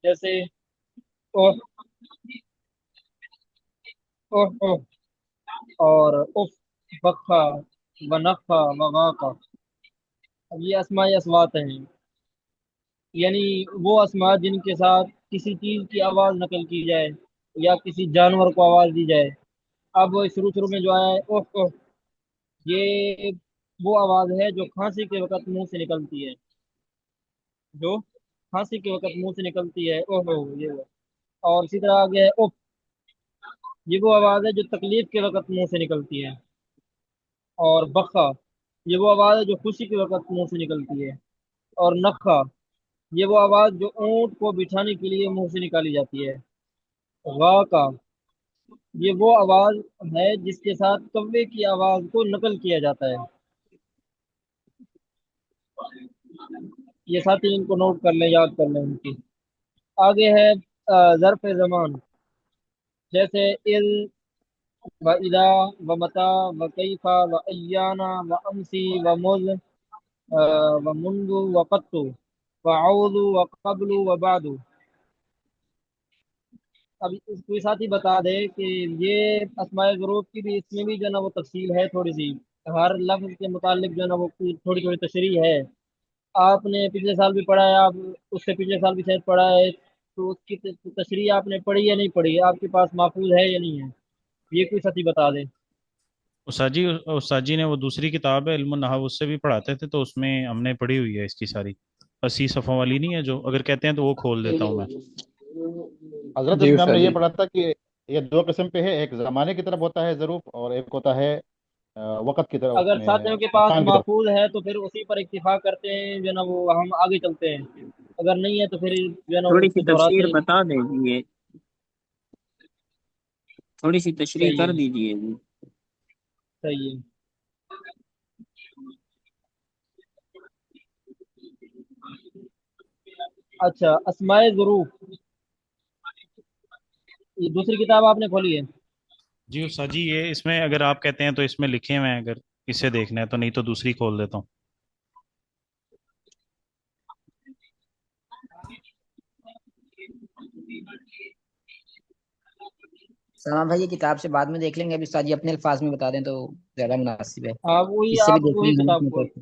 جیسے اوہ اوہ اوہ، اور اف، بکا، ونفا، وغاقا. اب یہ اسماء اصوات ہیں، یعنی وہ اسماء جن کے ساتھ کسی چیز کی آواز نقل کی جائے یا کسی جانور کو آواز دی جائے. اب شروع شروع میں جو آیا ہے اوہ اوہ، یہ وہ آواز ہے جو کھانسی کے وقت منہ سے نکلتی ہے. جو کھانسی کے وقت منہ سے نکلتی ہے اوہ اوہ، یہ وہ. اور اسی طرح آگے ہے اف، یہ وہ آواز ہے جو تکلیف کے وقت منہ سے نکلتی ہے. اور بخا، یہ وہ آواز ہے جو خوشی کے وقت منہ سے نکلتی ہے. اور نخا، یہ وہ آواز جو اونٹ کو بٹھانے کے لیے منہ سے نکالی جاتی ہے. غا، یہ وہ آواز ہے جس کے ساتھ کوے کی آواز کو نقل کیا جاتا ہے. یہ ساتھی ان کو نوٹ کر لیں، یاد کر لیں ان کی. آگے ہے ظرف زمان، جیسے اذ، و اذا، و متا، و کیفا، و ایانا، و امسی، و مذ، و منذ، و قطو، و عوض، و قبل، و بعد. اب اس کوئی ساتھی بتا دے کہ یہ اسماء ظروف کی بھی، اس میں بھی جو ہے نا وہ تفصیل ہے تھوڑی سی. ہر لفظ کے متعلق جو ہے نا وہ تھوڑی تھوڑی تشریح ہے. آپ نے پچھلے سال بھی پڑھا ہے، آپ اس سے پچھلے سال بھی شاید پڑھا ہے، تو اس کی تشریح آپ نے پڑھی یا نہیں پڑھی، آپ کے پاس محفوظ ہے یا نہیں ہے؟ یہ کوئی ساتھی بتا دے. استاد جی نے وہ دوسری کتاب ہے علم النحو، اس سے بھی پڑھاتے تھے، تو اس میں ہم نے پڑھی ہوئی ہے اس کی ساری 80 صفحوں والی. نہیں ہے جو؟ اگر کہتے ہیں تو وہ کھول دیتا ہوں میں. حضرت جی اس میں ہم استاد نے یہ جی. پڑھا تھا کہ یہ دو قسم پہ ہے، ایک زمانے کی طرف ہوتا ہے ظروف، اور ایک ہوتا ہے وقت کی طرف اگر میں، ساتھیوں کے پاس مکان کی طرف. محفوظ ہے تو پھر اسی پر اکتفا کرتے ہیں جو ہے نا وہ، ہم آگے چلتے ہیں. اگر نہیں ہے تو پھر جو ہے نا تھوڑی اس سی کو تفسیر دہراتے ہیں. بتا دیجیے، تھوڑی سی تشریح صحیح کر ہے، دیجیے جی. صحیح ہے. اچھا، اسماء ظروف، یہ دوسری کتاب آپ نے کھولی ہے؟ جی استاد جی، یہ اس میں اگر آپ کہتے ہیں تو اس میں لکھے ہوئے ہیں، اگر اسے دیکھنا ہے تو، نہیں تو دوسری کھول دیتا ہوں. سلمان بھائی یہ کتاب سے بعد میں دیکھ لیں گے، ابھی استاد جی اپنے الفاظ میں بتا دیں تو زیادہ مناسب ہے. ہاں وہی، اس سے بھی آپ دیکھ لیں وہی گے ہم کتاب اپنے کھول. طور پہ.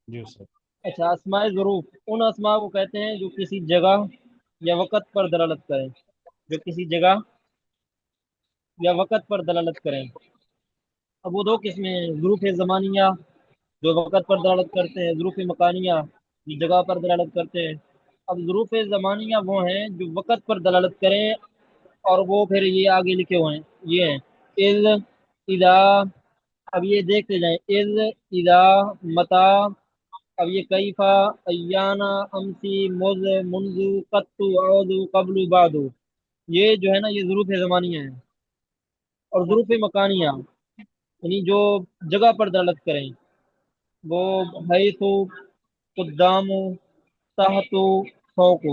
جی استاد. اچھا، اسماء ظروف ان اسماء کو کہتے ہیں جو کسی جگہ یا وقت پر دلالت کریں. جو کسی جگہ یا وقت پر دلالت کریں. اب وہ دو قسمیں ہیں، ظروف زمانیہ جو وقت پر دلالت کرتے ہیں، ظروف مکانیہ جو جگہ پر دلالت کرتے ہیں. اب ظروف زمانیہ وہ ہیں جو وقت پر دلالت کریں، اور وہ پھر یہ آگے لکھے ہوئے ہیں، یہ ہیں اذ، اذا. اب یہ دیکھتے جائیں، اذ، اذا، متا. اب یہ کیفا، ایانا، امسی، مذ، منذ، قط، اعوذ، قبل، بعد. یہ جو ہے نا یہ ظروف زمانیہ ہیں. اور ظروف مکانیہ یعنی جو جگہ پر دلالت کریں، وہ حیث، قدام، تحت، فوق.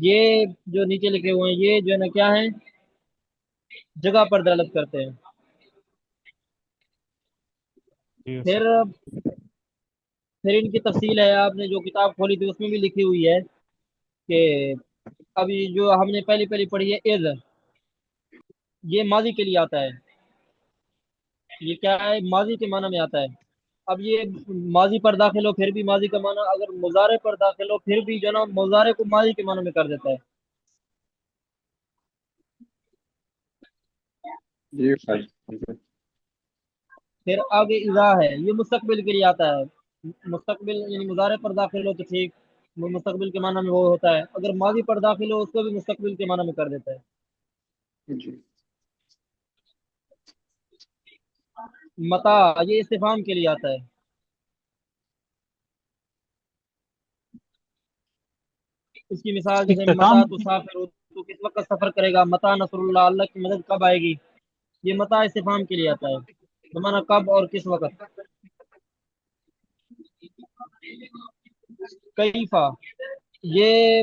یہ جو نیچے لکھے ہوئے ہیں یہ جو ہے نا کیا ہیں، جگہ پر دلالت کرتے ہیں. جی پھر استاد. پھر ان کی تفصیل ہے، آپ نے جو کتاب کھولی تھی اس میں بھی لکھی ہوئی ہے کہ ابھی جو ہم نے پہلی پہلی پڑھی ہے اذ، یہ ماضی کے لیے آتا ہے. یہ کیا ہے، ماضی کے معنی میں آتا ہے. اب یہ ماضی پر داخل ہو پھر بھی ماضی کا معنی، اگر مضارع پر داخل ہو پھر بھی جو ہے نا مضارع کو ماضی کے معنی میں کر دیتا ہے. جی استاد جی. پھر آگے اذا ہے، یہ مستقبل کے لیے آتا ہے. مستقبل یعنی مضارع پر داخل ہو تو ٹھیک، وہ مستقبل کے معنی میں وہ ہوتا ہے. اگر ماضی پر داخل ہو اس کو بھی مستقبل کے معنی میں کر دیتا ہے. جی متا، یہ استفہام کے لیے آتا ہے. اس کی مثال جیسے متا اختتام. تو سافر، تو کس وقت سفر کرے گا. متا نصر اللہ، اللہ کی مدد کب آئے گی. یہ متا استفہام کے لیے آتا ہے، بمعنی کب اور کس وقت. کیفا، یہ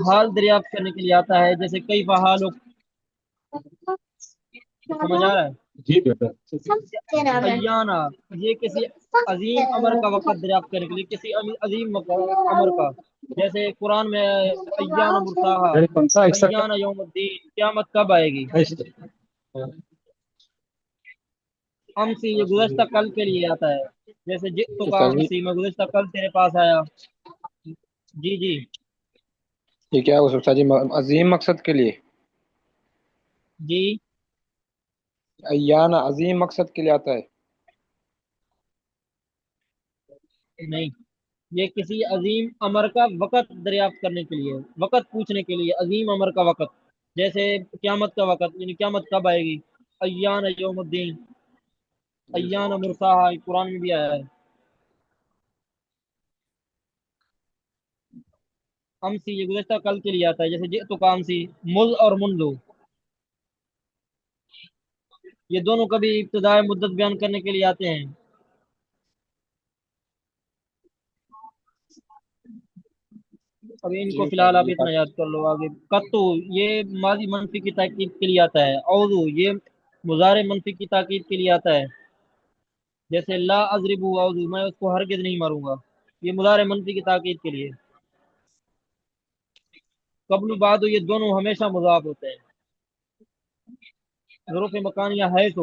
حال دریافت کرنے کے لیے آتا ہے، جیسے کیفا حال. سمجھ آ رہا ہے؟ جی بیٹا ایانا، یہ کسی عظیم امر کا وقت دریافت کرنے کے لیے، کسی عظیم امر کا، جیسے قرآن میں ہے، ایانا مرساہا، ڈیڈی پنسا ایکسٹرا ایانا یوم الدین، قیامت کب آئے گی؟ امسی یہ گزشتہ کل کے لیے آتا ہے، جیسے جئتو کا استاد جی امسی، میں گزشتہ کل تیرے پاس آیا۔ جی جی یہ کیا ہے استاد جی، عظیم مقصد کے لیے جی ایان عظیم مقصد کے لیے آتا ہے؟ نہیں، یہ کسی عظیم امر کا وقت دریافت کرنے کے لیے، وقت پوچھنے کے لیے، عظیم امر کا وقت، جیسے قیامت کا وقت، یعنی قیامت کب آئے گی، ایان یوم الدین، ایان مرساہا، قرآن میں بھی آیا ہے۔ امسی یہ گزشتہ کل کے لیے آتا ہے، جیسے جئتو کا امسی، مل اور منذ، یہ دونوں کبھی ابتدائی مدت بیان کرنے کے لیے آتے ہیں۔ اب ان کو جی فی استاد الحال آپ جی اتنا یاد کر لو، آگے قطو یہ ماضی منفی کی تاکید کے لیے آتا ہے، اوضو یہ مضارع منفی کی تاکید کے لیے آتا ہے، جیسے لا اضربو اوضو، میں اس کو ہرگز نہیں ماروں گا، یہ مضارع منفی کی تاکید کے لیے۔ قبل و بعد یہ دونوں ہمیشہ مضاف ہوتے ہیں۔ ظروف مکان یا حیث،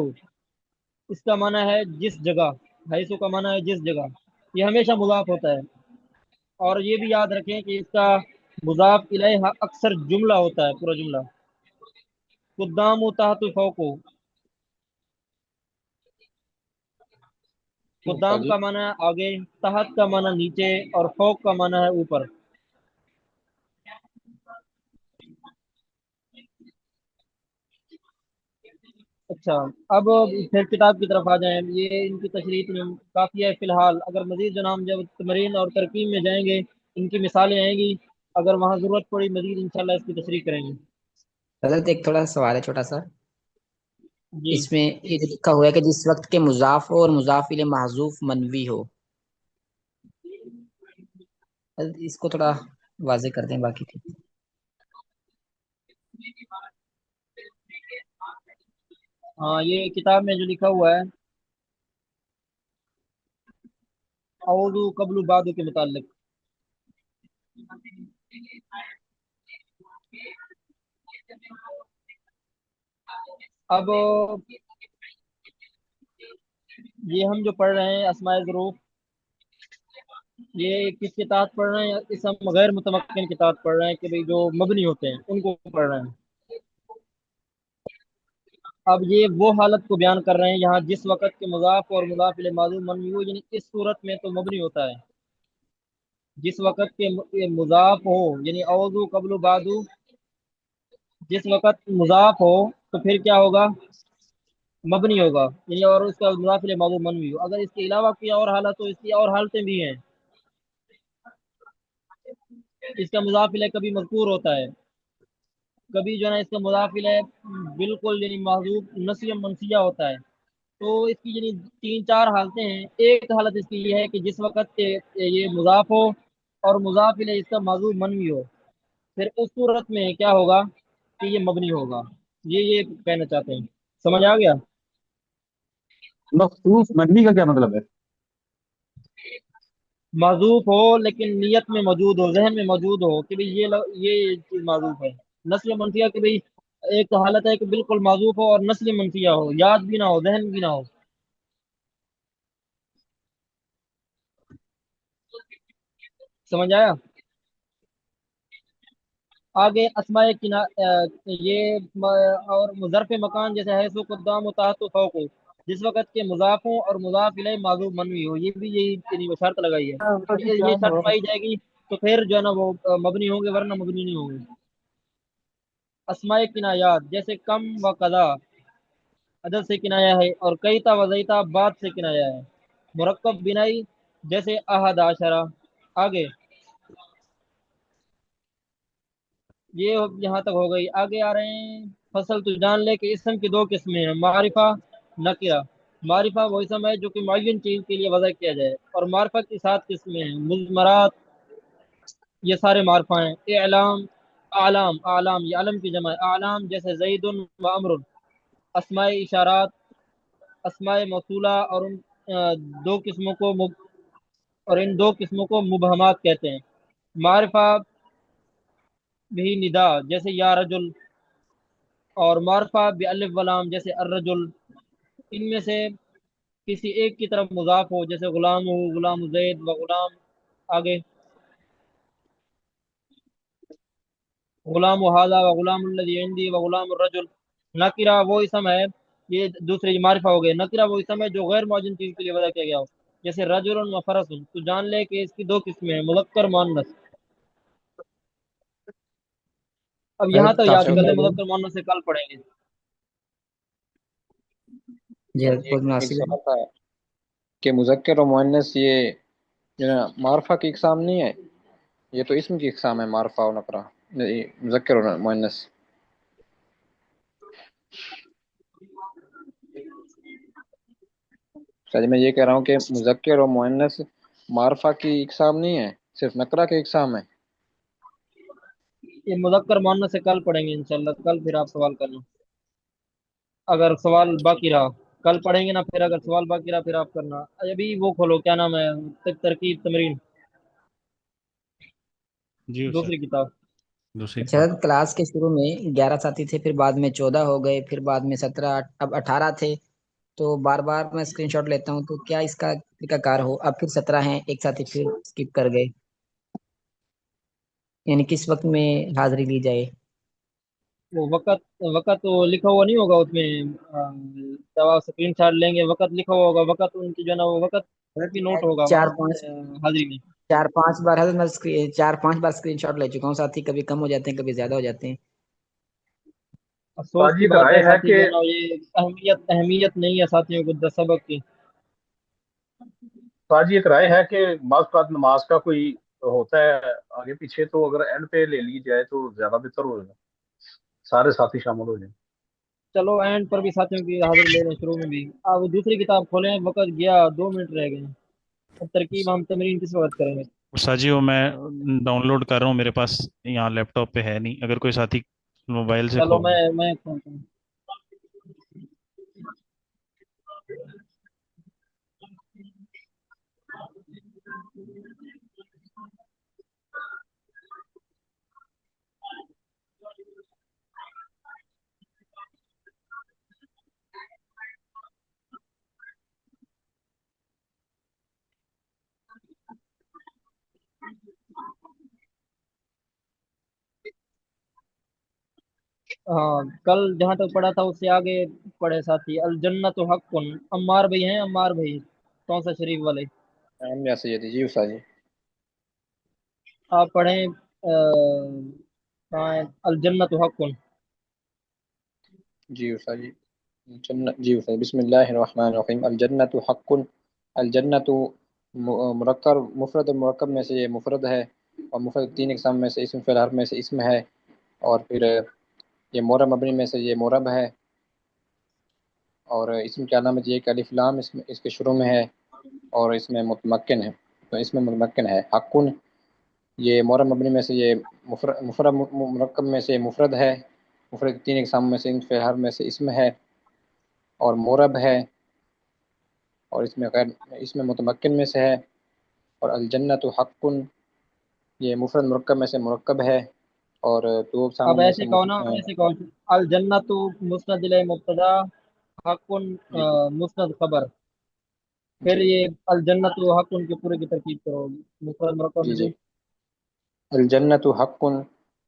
اس کا معنی ہے جس جگہ، حیث کا معنی ہے جس جگہ، یہ ہمیشہ مضاف ہوتا ہے۔ اور یہ بھی یاد رکھیں کہ اس کا مضاف الیہ اکثر جملہ ہوتا ہے، پورا جملہ۔ قدام و تحت فوق، استاد قدام جی کا معنی ہے آگے، تحت کا معنی نیچے، اور فوق کا معنی ہے اوپر۔ اچھا، اب پھر کتاب کی طرف آ جائیں، یہ ان کی تشریح میں کافی ہے فی الحال، اگر مزید جناب جب تمرین اور ترکیب میں جائیں گے ان کی مثالیں آئیں گی، اگر وہاں ضرورت پڑی مزید انشاءاللہ اس کی تشریح کریں گے۔ حضرت ایک تھوڑا سا سوال ہے چھوٹا سا، جی اس میں یہ جو لکھا ہوا ہے کہ جس وقت کے مضاف ہو اور مضاف الیہ محذوف منوی ہو، حضرت اس کو تھوڑا واضح کر دیں، باقی ٹھیک۔ ہاں، یہ کتاب میں جو لکھا ہوا ہے اعوذ قبل بعد کے متعلق، اب یہ ہم جو پڑھ رہے ہیں اسماء ظروف، یہ کس کے تحت پڑھ رہے ہیں؟ اس ہم غیر متمکن کے تحت پڑھ رہے ہیں، کہ بھئی جو مبنی ہوتے ہیں ان کو پڑھ رہے ہیں۔ اب یہ وہ حالت کو بیان کر رہے ہیں یہاں جس وقت کے مضاف اور مضاف الیہ معذوف منوی ہو، یعنی اس صورت میں تو مبنی ہوتا ہے، جس وقت کے مضاف ہو، یعنی اعوذ قبل بعد، جس وقت مضاف ہو تو پھر کیا ہوگا؟ مبنی ہوگا، یعنی اور اس کا مضاف الیہ معذوف منوی ہو۔ اگر اس کے علاوہ کوئی اور حالت ہو، اس کی اور حالتیں بھی ہیں، اس کا مضاف الیہ کبھی مذکور ہوتا ہے، کبھی جو ہے اس کا مضاف الیہ بالکل یعنی محذوف نسیہ منسیہ ہوتا ہے۔ تو اس کی یعنی تین چار حالتیں ہیں۔ ایک حالت اس کی یہ ہے کہ جس وقت یہ مضاف ہو اور مضاف الیہ اس کا معذوف منوی ہو، پھر اس صورت میں کیا ہوگا کہ یہ مبنی ہوگا، یہ کہنا چاہتے ہیں۔ سمجھ آ گیا؟ مخصوص منوی کا کیا مطلب ہے؟ معذوف ہو لیکن نیت میں موجود ہو، ذہن میں موجود ہو کہ بھئی یہ چیز معذوف ہے۔ نسل منفیہ کہ بھئی ایک حالت ہے کہ بالکل معذوف ہو اور نسل منفیہ ہو، یاد بھی نہ ہو، ذہن بھی نہ ہو۔ سمجھ آیا؟ آگے اسماء اور ظرف مکان جیسے ہے سو قدام و تحت و فوق ہو، جس وقت کے مضاف ہوں اور مضاف الیہ معذوف منوی ہو، یہ بھی یہی یعنی وہ شرط لگائی ہے، یہ شرط پائی جائے گی تو پھر جو ہے نا وہ مبنی ہوں گے، ورنہ مبنی نہیں ہوں گے۔ اسماء کنایات جیسے کم و قضا عدد سے کنایا ہے، اور کیتا و زیتا بعد سے کنایا ہے۔ مرکب بنائی جیسے احد عشرہ۔ آگے یہ یہاں تک ہو گئی، آگے آ رہے ہیں فصل تو جان لے کہ اسم کی دو قسمیں ہیں، معرفہ نکرہ۔ معرفہ وہ اسم ہے جو کہ معین چیز کے لیے وضع کیا جائے، اور معرفہ کی 7 قسمیں ہیں، مضمرات، یہ سارے معرفہ ہیں۔ اعلام، اعلام یہ علم کی جمع ہے، اعلام جیسے زید و عمر۔ اسماء اشارات اسماء موصولہ اور دو قسموں کو اور ان دو قسموں کو مبہمات کہتے ہیں۔ معرفہ بھی ندا جیسے یا رجل، اور معرفہ بالف ولام جیسے الرجل، ان میں سے کسی ایک کی طرف مضاف ہو جیسے غلام ہو، غلام زید و غلام، آگے غلام هذا و غلام الذي عندي و غلام الرجل۔ نکرہ وہ اسم ہے، یہ دوسرے معرفہ ہو گئے۔ نکرہ وہ اسم ہے جو غیر موجود چیز کے لیے وضع کیا گیا ہو، جیسے رجل و فرس، تو جان لے کہ اس کی دو قسمیں ہیں، مذکر مؤنث۔ اب یہاں تک کتاب یاد سے کر بتا لیں، دیں مذکر مؤنث سے کل پڑھیں گے۔ جی سر جی، بہت ایک مناسب ہے۔ سوال تھا کہ مذکر و مؤنث یہ جو ہے نا معرفہ کی اقسام نہیں ہے، یہ تو اسم کی اقسام ہے، معرفہ و نکرہ، نہیں، مذکر و مؤنث۔ سر میں یہ کہہ رہا ہوں کہ مذکر و مؤنث معرفہ کی اقسام نہیں ہے، صرف نکرہ کی اقسام ہے۔ یہ مذکر مؤنث سے کل پڑھیں گے انشاءاللہ، کل پھر آپ سوال کرنا اگر سوال باقی رہا، کل پڑھیں گے نا، پھر اگر سوال باقی رہا پھر آپ کرنا۔ ابھی وہ کھولو، کیا نام ہے، ترکیب تمرین، جی استاد، دوسری کتاب۔ دوسری اچھا کتاب۔ سر، کلاس کے شروع میں 11 ساتھی تھے، پھر بعد میں 14 ہو گئے، پھر بعد میں 17، اب 18 تھے، تو بار بار میں اسکرین شاٹ لیتا ہوں، تو کیا اس کا طریقہ کار ہو؟ اب پھر 17 ہیں، ایک ساتھی پھر اسکپ کر گئے، یعنی کس وقت میں حاضری لی جائے؟ وہ وقت تو لکھا ہوا نہیں ہوگا اس میں، جب آپ اسکرین شاٹ لیں گے وقت لکھا ہوا ہوگا، وقت ان کی جو ہے نا وہ وقت بھی میں نوٹ ہوگا وہاں چار پانچ حاضری میں۔ چار پانچ بار حضرت میں 4-5 بار اسکرین شاٹ لے چکا ہوں، ساتھی کبھی کم ہو جاتے ہیں، کبھی زیادہ ہو جاتے ہیں۔ افسوس سر جی کی ایک بات ہے رائے ہے ساتھی کہ جو ہے نا یہ اہمیت نہیں ہے ساتھیوں کو سبق کی۔ سر جی ایک رائے ہے کہ بعض اوقات نماز کا کوئی ہوتا ہے آگے پیچھے، تو اگر اینڈ پہ لے لی جائے تو زیادہ بہتر ہوگا، سارے ساتھی شامل ہو جائیں۔ چلو اینڈ پر بھی ساتھیوں کی حاضری لے لیں، شروع میں بھی۔ آپ دوسری کتاب کھولیں، وقت گیا، 2 منٹ رہ گئے ہیں۔ اب ترکیب ہم تمرین کس وقت کریں گے؟ استاد جی وہ میں ڈاؤن لوڈ کر رہا ہوں، میرے پاس یہاں لیپ ٹاپ پہ ہے نہیں، اگر کوئی ساتھی موبائل سے چلو کھول۔ میں کھولتا ہوں۔ ہاں، کل جہاں تک پڑھا تھا اس سے آگے پڑھے ساتھی۔ الجنت حق، عمار بھائی ہیں، عمار بھائی کون سا شریف والے، نام یا سیدی جی استاد جی۔ آپ پڑھیں کہاں ہے؟ الجنت حق۔ جی استاد جی، جنت جی استاد، بسم اللہ الرحمن الرحیم۔ الجنت حق، الجنت مرکب، مفرد مرکب میں سے یہ مفرد ہے، اور مفرد 3 اقسام میں سے اسم فعل حرف میں سے اسم ہے، اور پھر یہ مورب مبنی میں سے یہ مورب ہے، اور اسم کی علامت یہ کہ الف لام اس کے شروع میں ہے، اور اس میں متمکن ہے، تو اس میں متمکن ہے۔ حق، یہ مورب مبنی میں سے یہ مفرد مرکب میں سے مفرد ہے، مفرد 3 اقسام میں سے اسم فعل حرف میں سے اسم ہے، اور مورب ہے، اور اس میں متمکن میں سے ہے۔ اور الجنت حق، یہ مفرد مرکب میں سے مرکب ہے، اور 2 اقسام اب میں سے ایسے کہو نا، ایسے کہو، الجنت مسند الیہ مبتدا، حق جی مسند خبر، پھر جی یہ الجنت حق کی پورے کی ترکیب کرو مفرد مرکب جی میں جی سے۔ الجنت حق،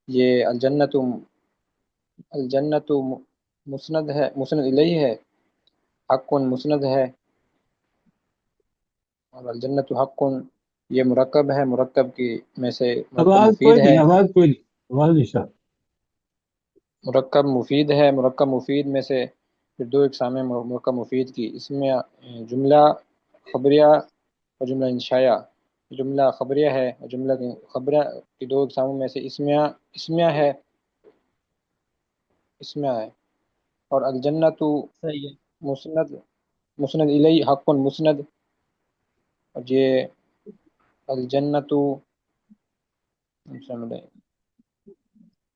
یہ الجنت مسند ہے، مسند الیہ ہے، حق مسند ہے، اور الجنت حق یہ مرکب ہے، مرکب کی میں سے مرکب آواز مفید کوئی ہے، نہیں، آواز نہیں سر۔ مرکب مفید ہے، مرکب مفید میں سے پھر 2 اقسام ہیں مرکب مفید کی، اس میں جملہ خبریہ اور جملہ انشائیہ۔ جملہ خبریہ ہے، اور جملہ خبریہ کی 2 اقساموں میں سے اسمیہ ہے، اسمیہ ہے۔ اور الجنت صحیح ہے۔ مسند، مسند الیہ حق مسند، اور یہ الجنت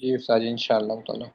جی استاد جی انشاء اللہ تعالیٰ